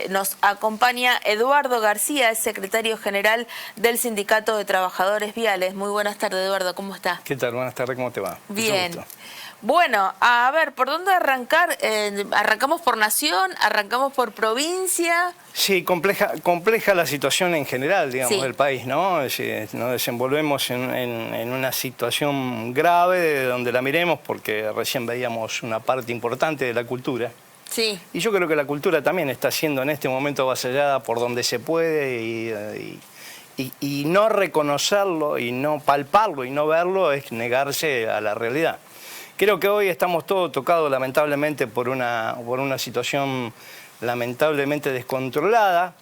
Nos acompaña Eduardo García, es secretario general del Sindicato de Trabajadores Viales. Muy buenas tardes, Eduardo, ¿cómo está? ¿Qué tal? Buenas tardes, ¿cómo te va? Bien. Bueno, a ver, ¿por dónde arrancar? ¿Arrancamos por nación? ¿Arrancamos por provincia? Sí, compleja la situación en general, digamos, Sí. del país, ¿no? Nos desenvolvemos en una situación grave de donde la miremos, porque recién veíamos una parte importante de la cultura. Sí. Y yo creo que la cultura también está siendo en este momento avasallada por donde se puede y no reconocerlo y no palparlo y no verlo es negarse a la realidad. Creo que hoy estamos todos tocados lamentablemente por una situación lamentablemente descontrolada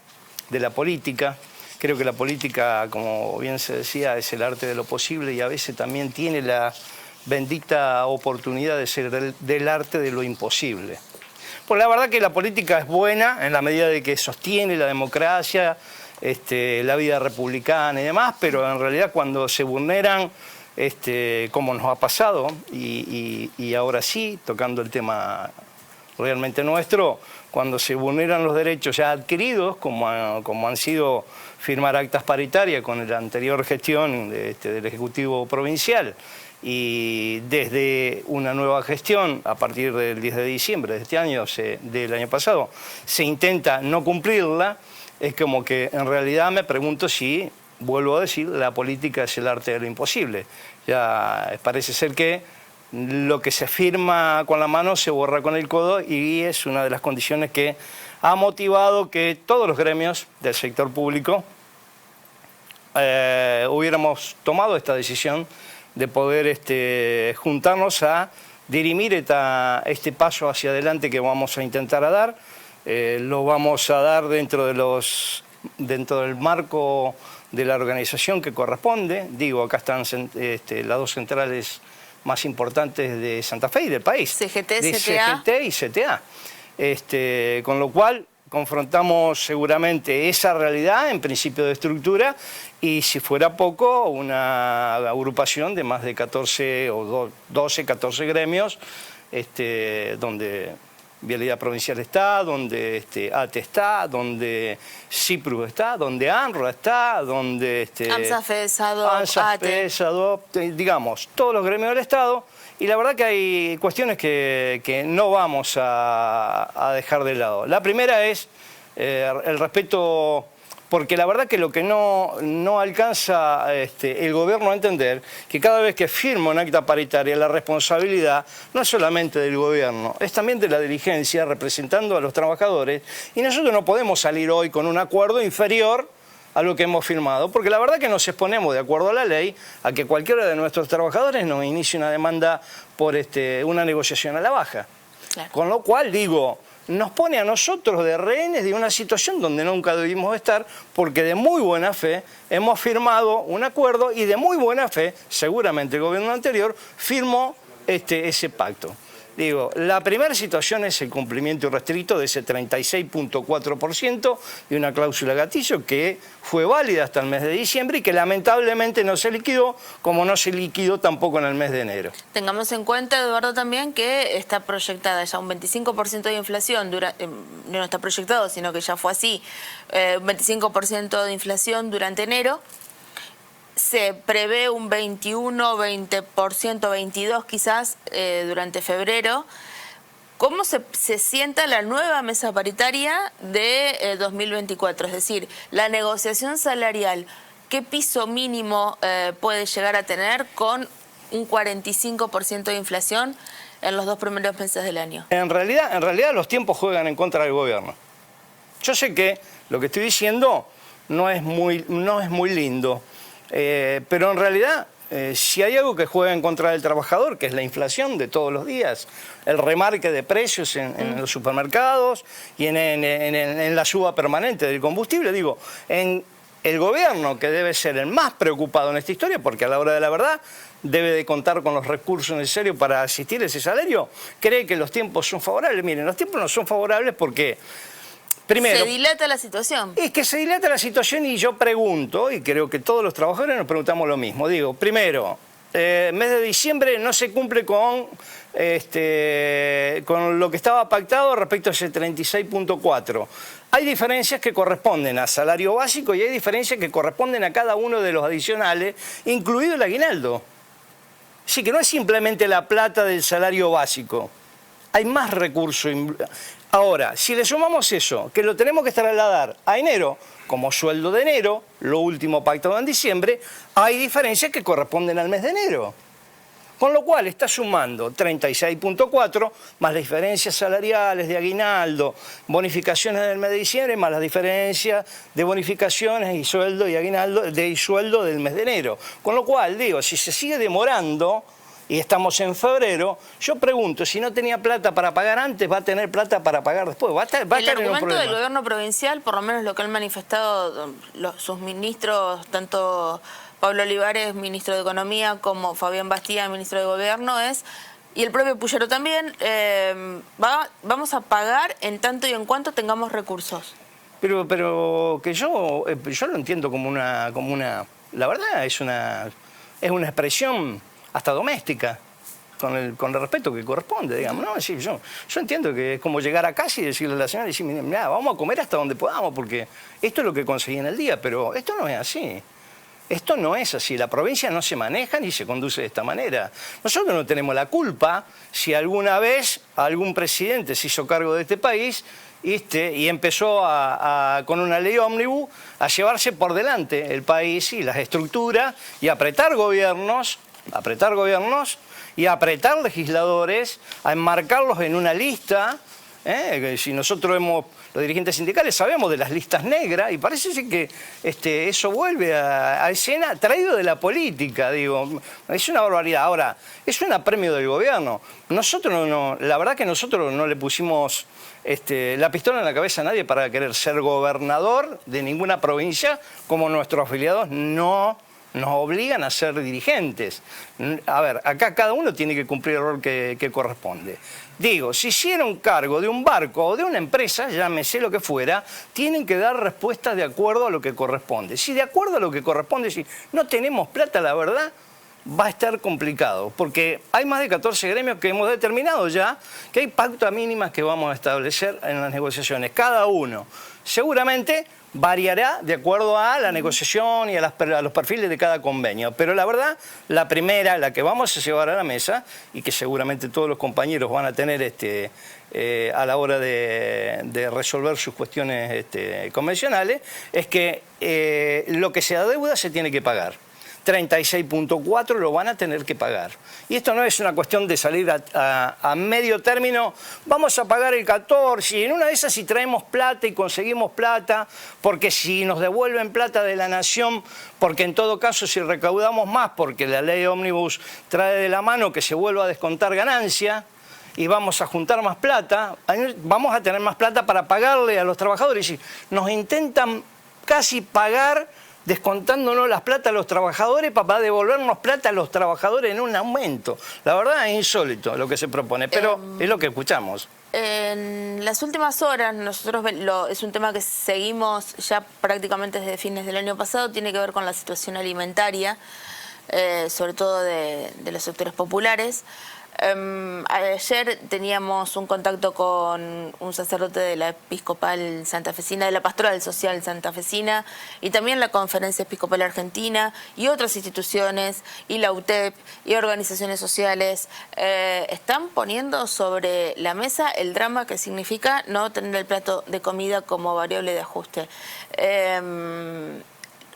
de la política. Creo que la política, como bien se decía, es el arte de lo posible y a veces también tiene la bendita oportunidad de ser del arte de lo imposible. Pues la verdad que la política es buena en la medida de que sostiene la democracia, la vida republicana y demás, pero en realidad cuando se vulneran, como nos ha pasado, y ahora sí, tocando el tema realmente nuestro, cuando se vulneran los derechos ya adquiridos, como han sido firmar actas paritarias con la anterior gestión del Ejecutivo Provincial, y desde una nueva gestión, a partir del 10 de diciembre de este año, del año pasado, se intenta no cumplirla, es como que en realidad me pregunto si, vuelvo a decir, la política es el arte de lo imposible. Ya parece ser que lo que se firma con la mano se borra con el codo y es una de las condiciones que ha motivado que todos los gremios del sector público hubiéramos tomado esta decisión de poder juntarnos a dirimir este paso hacia adelante que vamos a intentar dar. Lo vamos a dar dentro del marco de la organización que corresponde. Digo, acá están las dos centrales más importantes de Santa Fe y del país. CGT, de CTA. CGT y CTA. Con lo cual confrontamos seguramente esa realidad en principio de estructura y si fuera poco una agrupación de más de 14 o 12, 14 gremios donde Vialidad Provincial está, donde ATE está, donde CIPRU está, donde ANRA está, donde AMSAFE, SADOP, SADOP, digamos, todos los gremios del Estado. Y la verdad que hay cuestiones que no vamos a dejar de lado. La primera es el respeto, porque la verdad que lo que no alcanza el gobierno a entender, que cada vez que firma una acta paritaria la responsabilidad no es solamente del gobierno, es también de la dirigencia representando a los trabajadores y nosotros no podemos salir hoy con un acuerdo inferior a lo que hemos firmado, porque la verdad que nos exponemos, de acuerdo a la ley, a que cualquiera de nuestros trabajadores nos inicie una demanda por una negociación a la baja. Claro. Con lo cual, digo, nos pone a nosotros de rehenes de una situación donde nunca debimos estar, porque de muy buena fe hemos firmado un acuerdo y de muy buena fe, seguramente el gobierno anterior, firmó ese pacto. Digo, la primera situación es el cumplimiento irrestricto de ese 36.4% de una cláusula gatillo que fue válida hasta el mes de diciembre y que lamentablemente no se liquidó, como no se liquidó tampoco en el mes de enero. Tengamos en cuenta, Eduardo, también que está proyectada ya un 25% de inflación, no está proyectado, sino que ya fue así, un 25% de inflación durante enero. Se prevé un 21, 20%, 22% quizás durante febrero. ¿Cómo se sienta la nueva mesa paritaria de 2024? Es decir, la negociación salarial, ¿qué piso mínimo puede llegar a tener con un 45% de inflación en los 2 primeros meses del año? En realidad los tiempos juegan en contra del gobierno. Yo sé que lo que estoy diciendo no es muy lindo. Pero en realidad, si hay algo que juega en contra del trabajador, que es la inflación de todos los días, el remarque de precios en los supermercados y en la suba permanente del combustible, digo, en el gobierno, que debe ser el más preocupado en esta historia, porque a la hora de la verdad debe de contar con los recursos necesarios para asistir a ese salario, cree que los tiempos son favorables. Miren, los tiempos no son favorables porque primero, se dilata la situación. Es que se dilata la situación y yo pregunto, y creo que todos los trabajadores nos preguntamos lo mismo. Digo, primero, mes de diciembre no se cumple con lo que estaba pactado respecto a ese 36.4. Hay diferencias que corresponden a salario básico y hay diferencias que corresponden a cada uno de los adicionales, incluido el aguinaldo. Así que no es simplemente la plata del salario básico. Hay más recursos. Ahora, si le sumamos eso, que lo tenemos que trasladar a enero, como sueldo de enero, lo último pactado en diciembre, hay diferencias que corresponden al mes de enero. Con lo cual está sumando 36.4 más las diferencias salariales de aguinaldo, bonificaciones del mes de diciembre, más las diferencias de bonificaciones y sueldo y aguinaldo y sueldo del mes de enero. Con lo cual, digo, si se sigue demorando y estamos en febrero, yo pregunto, si no tenía plata para pagar antes, ¿va a tener plata para pagar después? ¿Va a estar en un problema? El argumento del gobierno provincial, por lo menos lo que han manifestado sus ministros, tanto Pablo Olivares, ministro de Economía, como Fabián Bastía, ministro de Gobierno, es, y el propio Puyaro también, vamos a pagar en tanto y en cuanto tengamos recursos. Pero que yo lo entiendo como una, la verdad es una expresión hasta doméstica, con el respeto que corresponde, digamos, ¿no? Sí, yo entiendo que es como llegar a casa y decirle a la señora, mira, vamos a comer hasta donde podamos, porque esto es lo que conseguí en el día, pero esto no es así. Esto no es así, la provincia no se maneja ni se conduce de esta manera. Nosotros no tenemos la culpa si alguna vez algún presidente se hizo cargo de este país y empezó con una ley ómnibus a llevarse por delante el país y las estructuras y apretar gobiernos y apretar legisladores, a enmarcarlos en una lista. Si nosotros los dirigentes sindicales sabemos de las listas negras y parece ser que eso vuelve a escena traído de la política, digo, es una barbaridad. Ahora, es un apremio del gobierno. Nosotros la verdad que nosotros no le pusimos la pistola en la cabeza a nadie para querer ser gobernador de ninguna provincia, como nuestros afiliados no nos obligan a ser dirigentes. A ver, acá cada uno tiene que cumplir el rol que corresponde. Digo, si hicieron cargo de un barco o de una empresa, llámese lo que fuera, tienen que dar respuestas de acuerdo a lo que corresponde. Si de acuerdo a lo que corresponde, si no tenemos plata, la verdad, va a estar complicado, porque hay más de 14 gremios que hemos determinado ya que hay pautas mínimas que vamos a establecer en las negociaciones. Cada uno seguramente variará de acuerdo a la negociación y a los perfiles de cada convenio. Pero la verdad, la primera, la que vamos a llevar a la mesa, y que seguramente todos los compañeros van a tener a la hora de resolver sus cuestiones convencionales, es que lo que se adeuda se tiene que pagar. 36.4 lo van a tener que pagar. Y esto no es una cuestión de salir a medio término, vamos a pagar el 14, y en una de esas si traemos plata y conseguimos plata, porque si nos devuelven plata de la nación, porque en todo caso si recaudamos más, porque la ley ómnibus trae de la mano que se vuelva a descontar ganancia, y vamos a juntar más plata, vamos a tener más plata para pagarle a los trabajadores. Y nos intentan casi pagar descontándonos las plata a los trabajadores para devolvernos plata a los trabajadores en un aumento. La verdad es insólito lo que se propone, pero es lo que escuchamos. En las últimas horas, nosotros es un tema que seguimos ya prácticamente desde fines del año pasado, tiene que ver con la situación alimentaria, sobre todo de los sectores populares. Ayer teníamos un contacto con un sacerdote de la Episcopal Santafesina, de la Pastoral Social Santafesina, y también la Conferencia Episcopal Argentina y otras instituciones, y la UTEP y organizaciones sociales, están poniendo sobre la mesa el drama que significa no tener el plato de comida como variable de ajuste.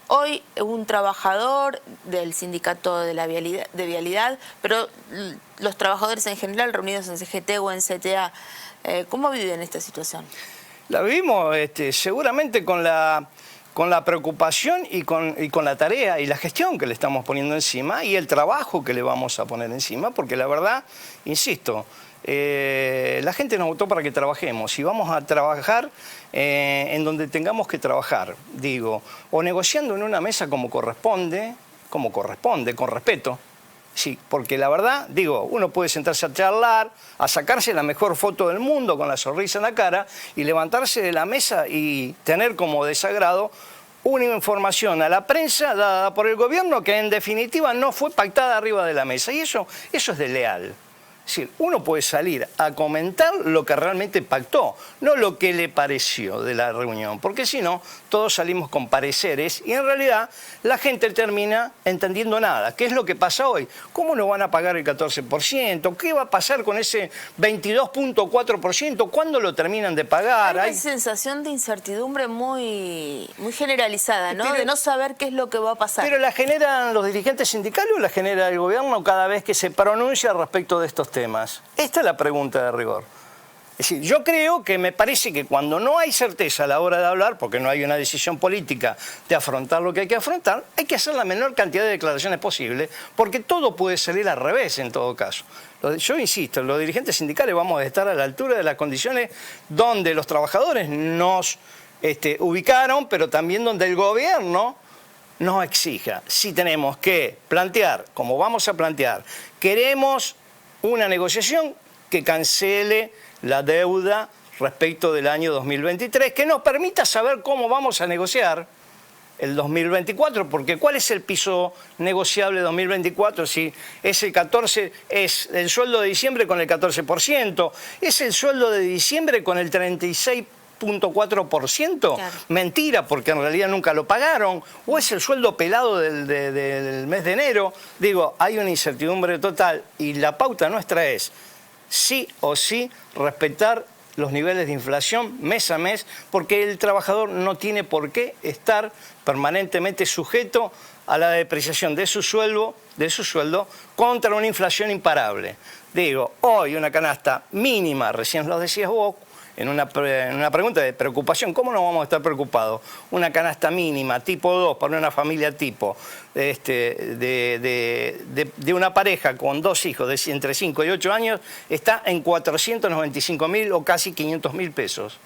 Hoy un trabajador del sindicato de la Vialidad, pero los trabajadores en general reunidos en CGT o en CTA, ¿cómo viven esta situación? La vivimos seguramente con la preocupación y con la tarea y la gestión que le estamos poniendo encima y el trabajo que le vamos a poner encima, porque la verdad, insisto, la gente nos votó para que trabajemos y vamos a trabajar en donde tengamos que trabajar, digo, o negociando en una mesa como corresponde, con respeto. Sí, porque la verdad, digo, uno puede sentarse a charlar, a sacarse la mejor foto del mundo con la sonrisa en la cara y levantarse de la mesa y tener como desagrado una información a la prensa dada por el gobierno que en definitiva no fue pactada arriba de la mesa. Y eso es desleal. Es decir, uno puede salir a comentar lo que realmente pactó, no lo que le pareció de la reunión, porque si no, todos salimos con pareceres y en realidad la gente termina entendiendo nada. ¿Qué es lo que pasa hoy? ¿Cómo nos van a pagar el 14%? ¿Qué va a pasar con ese 22.4%? ¿Cuándo lo terminan de pagar? Hay una sensación de incertidumbre muy generalizada, ¿no? De no saber qué es lo que va a pasar. ¿Pero la generan los dirigentes sindicales o la genera el gobierno cada vez que se pronuncia respecto de estos temas? Esta es la pregunta de rigor. Es decir, yo creo que me parece que cuando no hay certeza a la hora de hablar, porque no hay una decisión política de afrontar lo que hay que afrontar, hay que hacer la menor cantidad de declaraciones posible, porque todo puede salir al revés en todo caso. Yo insisto, los dirigentes sindicales vamos a estar a la altura de las condiciones donde los trabajadores nos ubicaron, pero también donde el gobierno nos exija. Si tenemos que plantear, como vamos a plantear, queremos una negociación que cancele la deuda respecto del año 2023, que nos permita saber cómo vamos a negociar el 2024, porque ¿cuál es el piso negociable 2024? Si es el 14, es el sueldo de diciembre con el 14%, es el sueldo de diciembre con el 36.4%, claro. Mentira, porque en realidad nunca lo pagaron, o es el sueldo pelado del mes de enero. Digo, hay una incertidumbre total y la pauta nuestra es sí o sí respetar los niveles de inflación mes a mes, porque el trabajador no tiene por qué estar permanentemente sujeto a la depreciación de su sueldo contra una inflación imparable. Digo, hoy una canasta mínima, recién lo decías vos, en una pregunta de preocupación, ¿cómo no vamos a estar preocupados? Una canasta mínima, tipo 2, para una familia tipo, de una pareja con 2 hijos de entre 5 y 8 años, está en 495.000 o casi 500.000 pesos.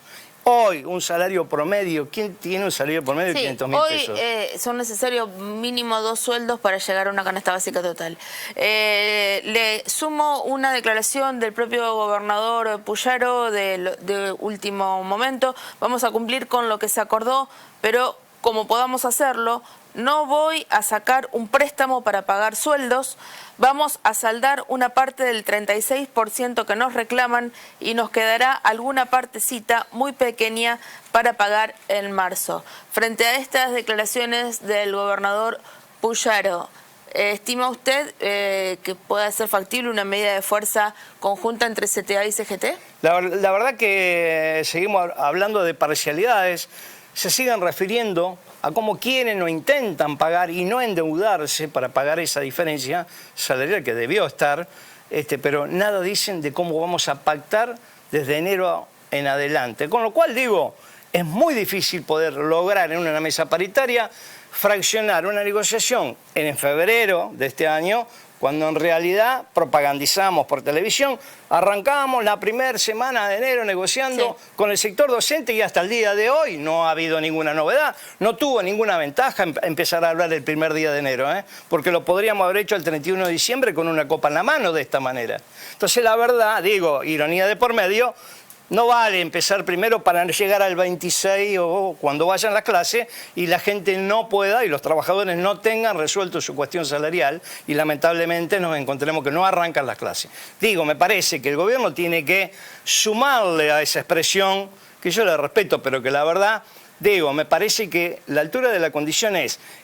Hoy, un salario promedio, ¿quién tiene un salario promedio de 500.000 pesos? Hoy son necesarios mínimo 2 sueldos para llegar a una canasta básica total. Le sumo una declaración del propio gobernador Puyaro de último momento. Vamos a cumplir con lo que se acordó, pero como podamos hacerlo, no voy a sacar un préstamo para pagar sueldos, vamos a saldar una parte del 36% que nos reclaman y nos quedará alguna partecita muy pequeña para pagar en marzo. Frente a estas declaraciones del gobernador Puyaro, ¿estima usted que pueda ser factible una medida de fuerza conjunta entre CTA y CGT? La verdad que seguimos hablando de parcialidades, se siguen refiriendo a cómo quieren o intentan pagar y no endeudarse para pagar esa diferencia salarial que debió estar, pero nada dicen de cómo vamos a pactar desde enero en adelante. Con lo cual, digo, es muy difícil poder lograr en una mesa paritaria fraccionar una negociación en febrero de este año, cuando en realidad propagandizamos por televisión, arrancamos la primera semana de enero negociando con el sector docente y hasta el día de hoy no ha habido ninguna novedad, no tuvo ninguna ventaja empezar a hablar el primer día de enero, porque lo podríamos haber hecho el 31 de diciembre con una copa en la mano de esta manera. Entonces la verdad, digo, ironía de por medio, no vale empezar primero para llegar al 26 o cuando vayan las clases y la gente no pueda y los trabajadores no tengan resuelto su cuestión salarial y lamentablemente nos encontremos que no arrancan las clases. Digo, me parece que el gobierno tiene que sumarle a esa expresión, que yo la respeto, pero que la verdad, digo, me parece que la altura de la condición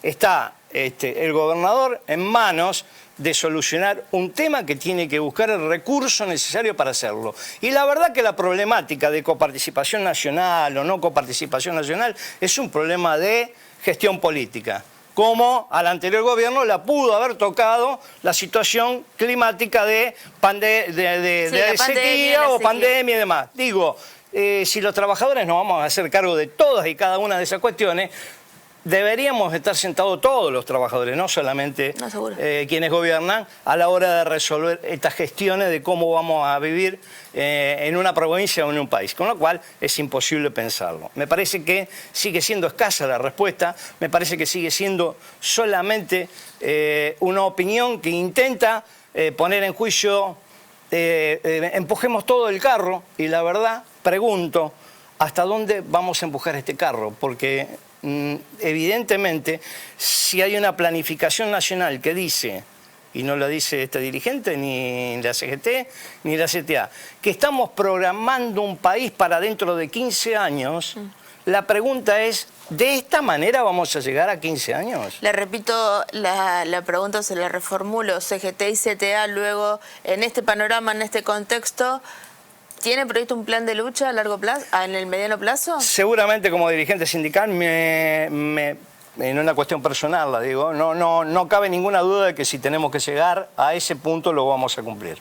está el gobernador en manos de solucionar un tema que tiene que buscar el recurso necesario para hacerlo. Y la verdad que la problemática de coparticipación nacional o no coparticipación nacional es un problema de gestión política, como al anterior gobierno la pudo haber tocado la situación climática de sequía o pandemia y demás. Digo, si los trabajadores nos vamos a hacer cargo de todas y cada una de esas cuestiones, deberíamos estar sentados todos los trabajadores, no solamente quienes gobiernan, a la hora de resolver estas gestiones de cómo vamos a vivir en una provincia o en un país. Con lo cual es imposible pensarlo. Me parece que sigue siendo escasa la respuesta, me parece que sigue siendo solamente una opinión que intenta poner en juicio, empujemos todo el carro y la verdad, pregunto, ¿hasta dónde vamos a empujar este carro? Porque evidentemente, si hay una planificación nacional que dice, y no lo dice este dirigente, ni la CGT, ni la CTA, que estamos programando un país para dentro de 15 años, la pregunta es, ¿de esta manera vamos a llegar a 15 años? Le repito, la pregunta se la reformulo. CGT y CTA luego, en este panorama, en este contexto, ¿tiene previsto un plan de lucha a largo plazo, en el mediano plazo? Seguramente como dirigente sindical, en una cuestión personal, la digo, no cabe ninguna duda de que si tenemos que llegar a ese punto lo vamos a cumplir.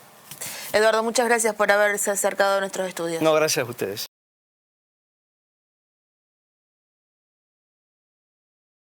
Eduardo, muchas gracias por haberse acercado a nuestros estudios. No, gracias a ustedes.